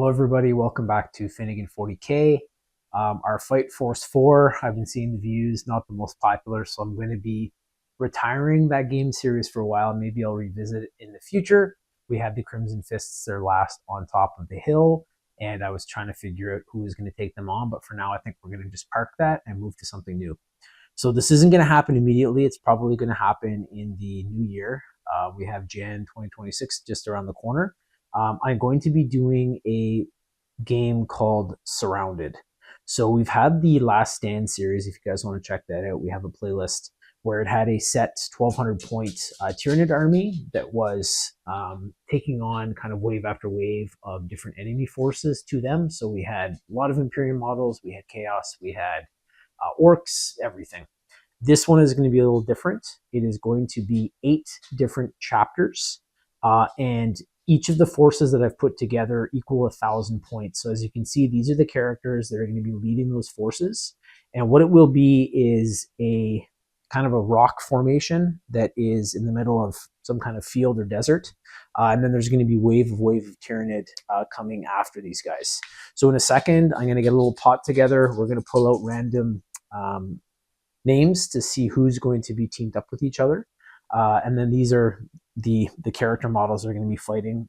Hello everybody, welcome back to Finnigan 40K. Our Fight Force 4, I've been seeing the views, not the most popular, so I'm going to be retiring that game series for a while. Maybe I'll revisit it in the future. We had the Crimson Fists, their last on top of the hill, and I was trying to figure out who was going to take them on, but for now I think we're going to just park that and move to something new. So this isn't going to happen immediately. It's probably going to happen in the new year. We have Jan 2026 just around the corner. I'm going to be doing a game called Surrounded. So we've had the Last Stand series. If you guys want to check that out, we have a playlist where it had a set 1200 point Tyranid army that was taking on kind of wave after wave of different enemy forces to them. So we had a lot of Imperium models, we had Chaos, we had Orcs, everything. This one is going to be a little different. It is going to be 8 different chapters, and each of the forces that I've put together equal 1,000 points. So as you can see, these are the characters that are going to be leading those forces. And what it will be is a kind of a rock formation that is in the middle of some kind of field or desert. And then there's going to be wave of Tyranid coming after these guys. So in a second, I'm going to get a little pot together. We're going to pull out random names to see who's going to be teamed up with each other. And then these are the character models that are going to be fighting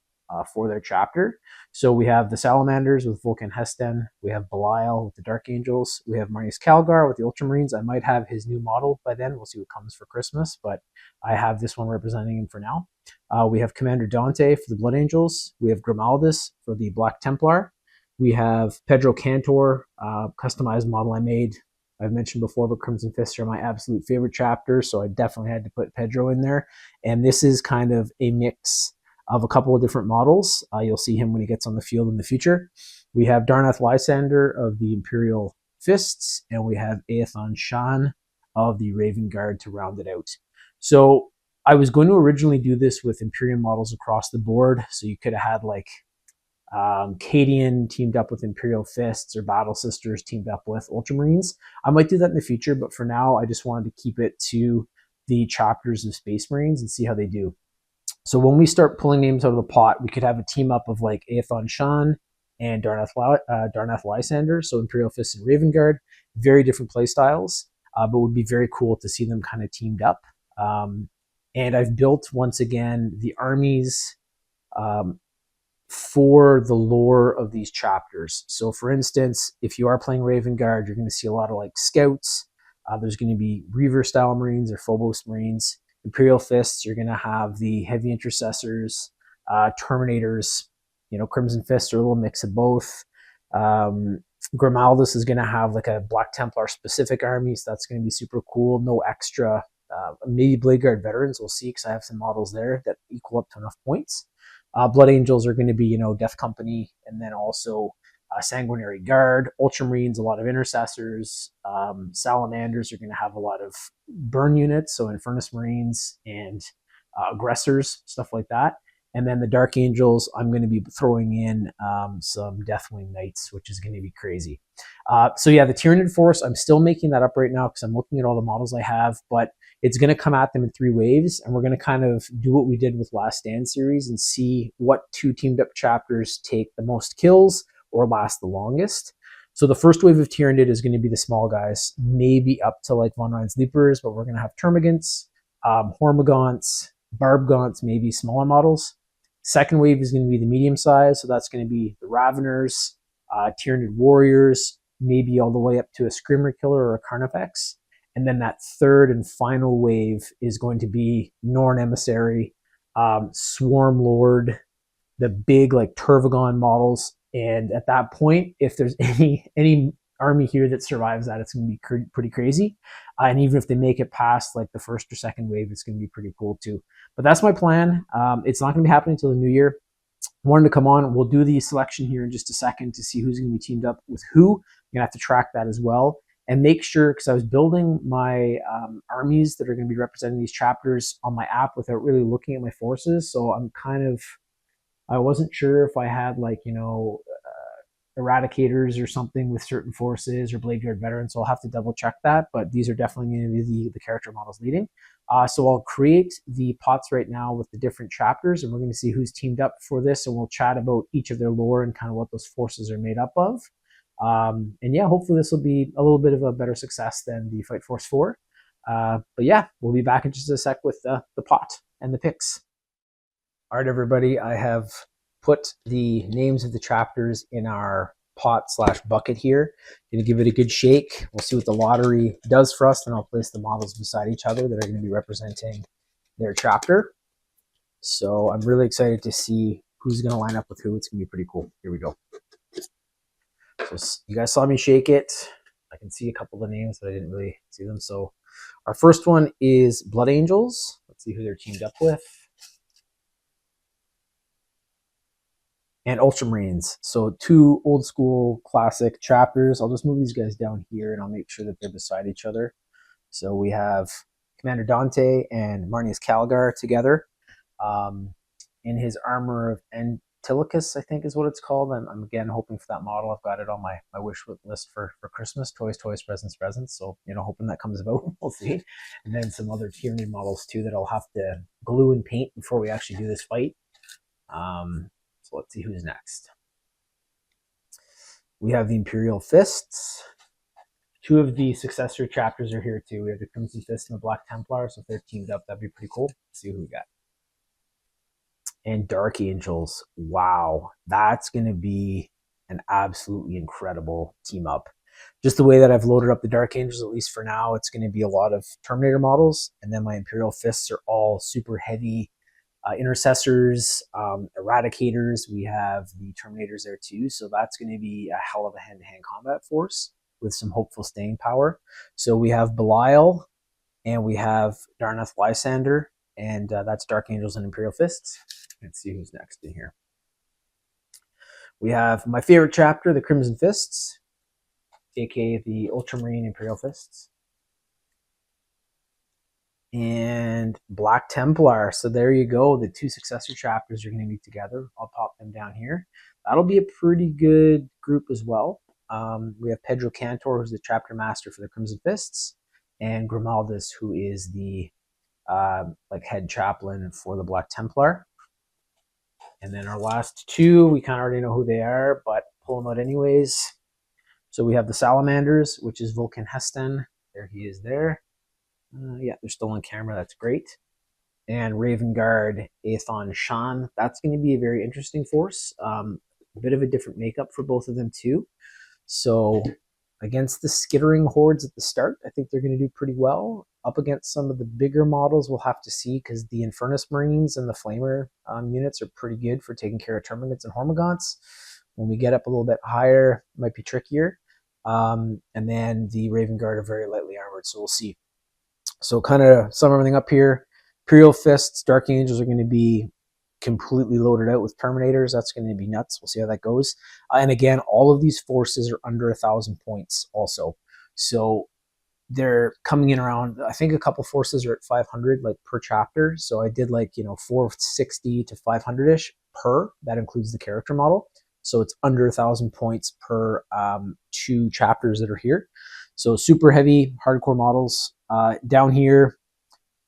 for their chapter. So we have the Salamanders with Vulcan Hesten. We have Belial with the Dark Angels. We have Marnius Calgar with the Ultramarines. I might have his new model by then. We'll see what comes for Christmas, but I have this one representing him for now. We have Commander Dante for the Blood Angels. We have Grimaldus for the Black Templar. We have Pedro Cantor, customized model I made. I've mentioned before, but Crimson Fists are my absolute favorite chapter, so I definitely had to put Pedro in there. And this is kind of a mix of a couple of different models. You'll see him when he gets on the field in the future. We have Darnath Lysander of the Imperial Fists, and we have Aethon Shan of the Raven Guard to round it out. So I was going to originally do this with Imperium models across the board, so you could have had like Cadian teamed up with Imperial Fists or Battle Sisters teamed up with Ultramarines. I might do that in the future, but for now, I just wanted to keep it to the chapters of Space Marines and see how they do. So when we start pulling names out of the pot, we could have a team up of like Aethon Shan and Darnath Lysander, so Imperial Fists and Raven Guard. Very different play styles, but would be very cool to see them kind of teamed up. And I've built, once again, the armies for the lore of these chapters. So for instance, if you are playing Raven Guard, you're going to see a lot of like scouts. There's going to be Reaver style Marines or Phobos Marines. Imperial Fists, you're going to have the heavy intercessors, Terminators. You know, Crimson Fists are a little mix of both. Grimaldus is going to have like a Black Templar specific army, so that's going to be super cool. No extra, maybe Blade Guard veterans, we'll see, because I have some models there that equal up to enough points. Blood Angels are going to be, you know, Death Company, and then also Sanguinary Guard. Ultramarines, a lot of intercessors. Salamanders are going to have a lot of burn units, so Infernus Marines and aggressors, stuff like that. And then the Dark Angels, I'm going to be throwing in some Deathwing Knights, which is going to be crazy. So yeah, the Tyranid Force, I'm still making that up right now because I'm looking at all the models I have, but it's going to come at them in 3 waves, and we're going to kind of do what we did with Last Stand series and see what 2 teamed up chapters take the most kills or last the longest. So the first wave of Tyranid is going to be the small guys, maybe up to like Von Ryan's Leapers, but we're going to have Termagants, Hormagaunts, Barbgaunts, maybe smaller models. Second wave is going to be the medium size, so that's going to be the Raveners, Tyranid Warriors, maybe all the way up to a Screamer Killer or a Carnifex. And then that third and final wave is going to be Norn Emissary, Swarm Lord, the big like Turvagon models. And at that point, if there's any army here that survives that, it's going to be pretty crazy. And even if they make it past like the first or second wave, it's going to be pretty cool too. But that's my plan. It's not going to be happening until the new year. Wanted to come on. We'll do the selection here in just a second to see who's going to be teamed up with who. You're going to have to track that as well. And make sure, because I was building my armies that are going to be representing these chapters on my app without really looking at my forces. So I wasn't sure if I had like, you know, eradicators or something with certain forces or Blade Guard veterans, so I'll have to double check that, but these are definitely going to be the character models leading. So I'll create the pots right now with the different chapters, and we're going to see who's teamed up for this, and we'll chat about each of their lore and kind of what those forces are made up of. And yeah, hopefully this will be a little bit of a better success than the Fight Force 4. But yeah, we'll be back in just a sec with the pot and the picks. All right, everybody, I have put the names of the chapters in our pot/bucket here. Gonna give it a good shake. We'll see what the lottery does for us, and I'll place the models beside each other that are going to be representing their chapter. So I'm really excited to see who's going to line up with who. It's going to be pretty cool. Here we go. So you guys saw me shake it. I can see a couple of the names, but I didn't really see them. So our first one is Blood Angels. Let's see who they're teamed up with. And Ultramarines. So two old school classic chapters. I'll just move these guys down here and I'll make sure that they're beside each other. So we have Commander Dante and Marnius Calgar together in his armor of Antilochus, I think is what it's called. I'm again hoping for that model. I've got it on my wish list for Christmas. Toys, presents. So, hoping that comes about. We'll see. And then some other Tyranid models too that I'll have to glue and paint before we actually do this fight. So let's see who's next. We have the Imperial Fists. Two of the successor chapters are here too. We have the Crimson Fist and the Black Templar, so if they're teamed up, that'd be pretty cool. Let's see who we got. And Dark Angels. Wow, that's going to be an absolutely incredible team up. Just the way that I've loaded up the Dark Angels, at least for now, it's going to be a lot of Terminator models, and then my Imperial Fists are all super heavy intercessors, eradicators. We have the Terminators there too, so that's going to be a hell of a hand-to-hand combat force with some hopeful staying power. So we have Belial, and we have Darnath Lysander, and that's Dark Angels and Imperial Fists. Let's see who's next in here. We have my favorite chapter, the Crimson Fists, aka the Ultramarine Imperial Fists. And Black Templar. So there you go. The two successor chapters are going to meet together. I'll pop them down here. That'll be a pretty good group as well. We have Pedro Cantor, who's the chapter master for the Crimson Fists, and Grimaldus, who is the head chaplain for the Black Templar. And then our last two, we kind of already know who they are, but pull them out anyways. So we have the Salamanders, which is Vulcan Heston. There he is there. Yeah, they're still on camera. That's great. And Raven Guard Aethon Shan. That's going to be a very interesting force. A bit of a different makeup for both of them too. So against the skittering hordes at the start, I think they're going to do pretty well. Up against some of the bigger models, we'll have to see, because the Infernus Marines and the Flamer units are pretty good for taking care of Termagants and Hormagaunts. When we get up a little bit higher, it might be trickier. And then the Raven Guard are very lightly armored, so we'll see. So kind of sum everything up here. Imperial Fists, Dark Angels are going to be completely loaded out with Terminators. That's going to be nuts. We'll see how that goes. And again, all of these forces are under 1,000 points also. So they're coming in around, I think a couple forces are at 500 per chapter. So I did 460 to 500-ish per. That includes the character model. So it's under 1,000 points per two chapters that are here. So super heavy, hardcore models. Down here,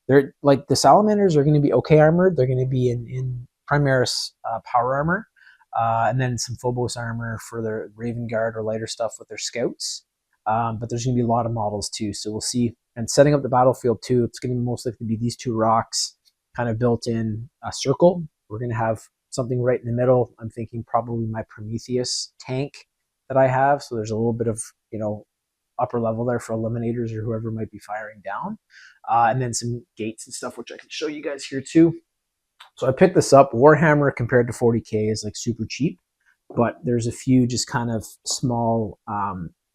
they're the Salamanders are going to be okay armored. They're going to be in Primaris power armor, and then some Phobos armor for their Raven Guard or lighter stuff with their scouts. But there's going to be a lot of models too, so we'll see. And setting up the battlefield too, it's going to most likely be these two rocks kind of built in a circle. We're going to have something right in the middle. I'm thinking probably my Prometheus tank that I have. So there's a little bit of upper level there for eliminators or whoever might be firing down, and then some gates and stuff, which I can show you guys here too. So I picked this up. Warhammer compared to 40K is super cheap, but there's a few just kind of small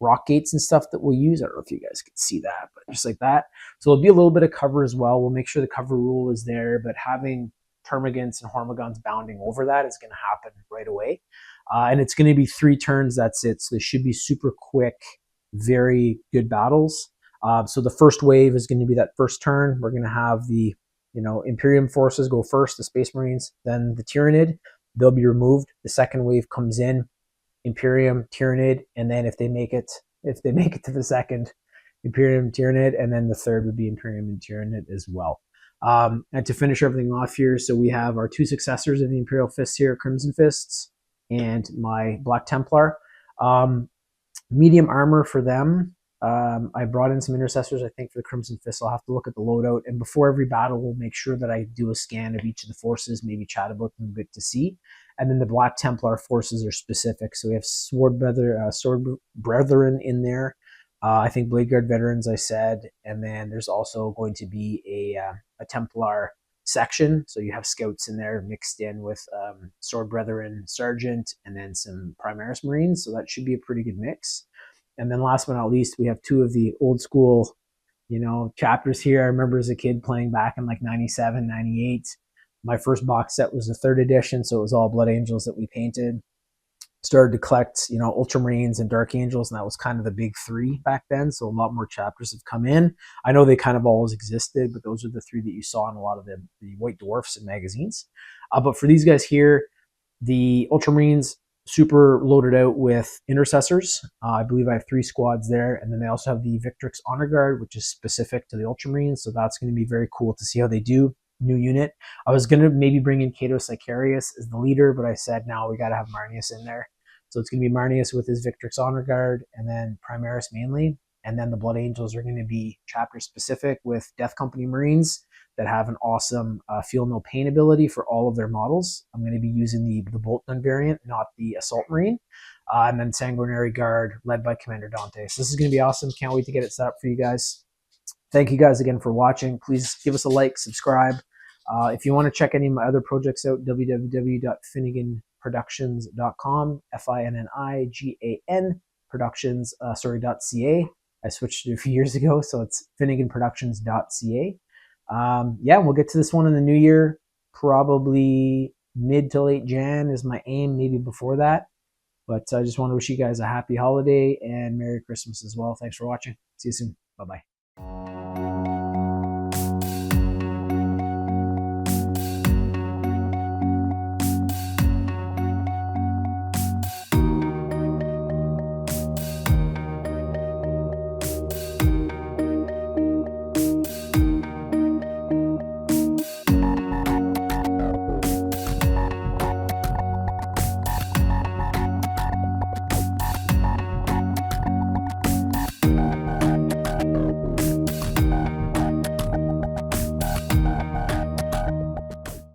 rock gates and stuff that we'll use. I don't know if you guys can see that, but just like that. So there'll be a little bit of cover as well. We'll make sure the cover rule is there, but having Termagants and Hormagaunts bounding over that is going to happen right away. And it's going to be 3 turns. That's it. So they should be super quick, very good battles. So the first wave is going to be that first turn. We're going to have the Imperium forces go first, the Space Marines, then the Tyranid. They'll be removed. The second wave comes in. Imperium, Tyranid, and then if they make it to the second, Imperium, Tyranid, and then the third would be Imperium and Tyranid as well. And to finish everything off here, so we have our 2 successors of the Imperial Fists here, Crimson Fists, and my Black Templar. Medium armor for them. I brought in some intercessors, I think, for the Crimson Fist. I'll have to look at the loadout. And before every battle, we'll make sure that I do a scan of each of the forces, maybe chat about them a bit to see. And then the Black Templar forces are specific. So we have Sword Brethren in there. I think Blade Guard veterans, I said. And then there's also going to be a Templar section. So you have scouts in there mixed in with Sword Brethren Sergeant and then some Primaris Marines. So that should be a pretty good mix. And then last but not least, we have 2 of the old school, chapters here. I remember as a kid playing back in like 97, 98. My first box set was the 3rd edition, so it was all Blood Angels that we painted. Started to collect, Ultramarines and Dark Angels, and that was kind of the big 3 back then. So a lot more chapters have come in. I know they kind of always existed, but those are the 3 that you saw in a lot of the White Dwarfs and magazines. But for these guys here, the Ultramarines, super loaded out with intercessors. I believe I have 3 squads there. And then they also have the Victrix Honor Guard, which is specific to the Ultramarines. So that's going to be very cool to see how they do. New unit. I was going to maybe bring in Cato Sicarius as the leader, but I said, no, we got to have Marnius in there. So it's going to be Marnius with his Victrix Honor Guard and then Primaris mainly. And then the Blood Angels are going to be chapter specific with Death Company Marines that have an awesome Feel No Pain ability for all of their models. I'm going to be using the Bolt Gun variant, not the Assault Marine. And then Sanguinary Guard led by Commander Dante. So this is going to be awesome. Can't wait to get it set up for you guys. Thank you guys again for watching. Please give us a like, subscribe. If you want to check any of my other projects out, www.finniganproductions.com, Finnigan productions, .ca. I switched it a few years ago, so it's finniganproductions.ca. We'll get to this one in the new year, probably mid to late Jan is my aim, maybe before that. But I just want to wish you guys a happy holiday and Merry Christmas as well. Thanks for watching. See you soon. Bye-bye.